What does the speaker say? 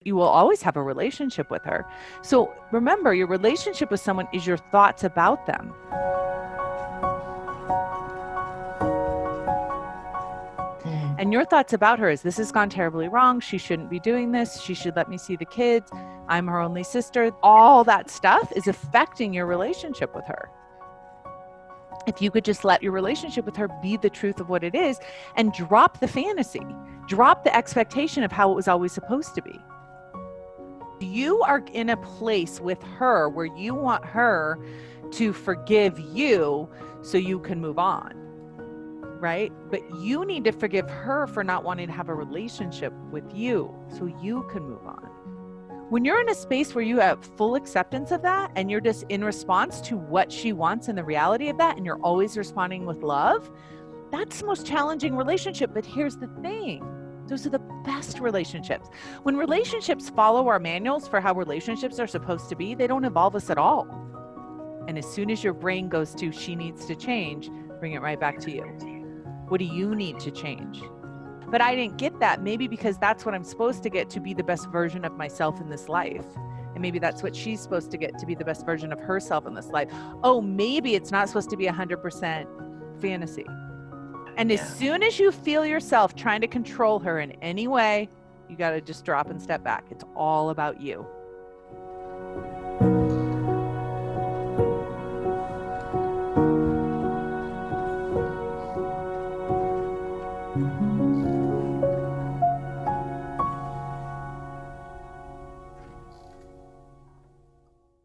You will always have a relationship with her. So remember, your relationship with someone is your thoughts about them. And your thoughts about her is, this has gone terribly wrong. She shouldn't be doing this. She should let me see the kids. I'm her only sister. All that stuff is affecting your relationship with her. If you could just let your relationship with her be the truth of what it is and drop the fantasy, drop the expectation of how it was always supposed to be. You are in a place with her where you want her to forgive you so you can move on. Right? But you need to forgive her for not wanting to have a relationship with you so you can move on. When you're in a space where you have full acceptance of that and you're just in response to what she wants and the reality of that, and you're always responding with love, that's the most challenging relationship. But here's the thing. Those are the best relationships. When relationships follow our manuals for how relationships are supposed to be, they don't evolve us at all. And as soon as your brain goes to, she needs to change, bring it right back to you. What do you need to change? But I didn't get that, maybe because that's what I'm supposed to get to be the best version of myself in this life. And maybe that's what she's supposed to get to be the best version of herself in this life. Oh, maybe it's not supposed to be 100% fantasy. And as soon as you feel yourself trying to control her in any way, you got to just drop and step back. It's all about you.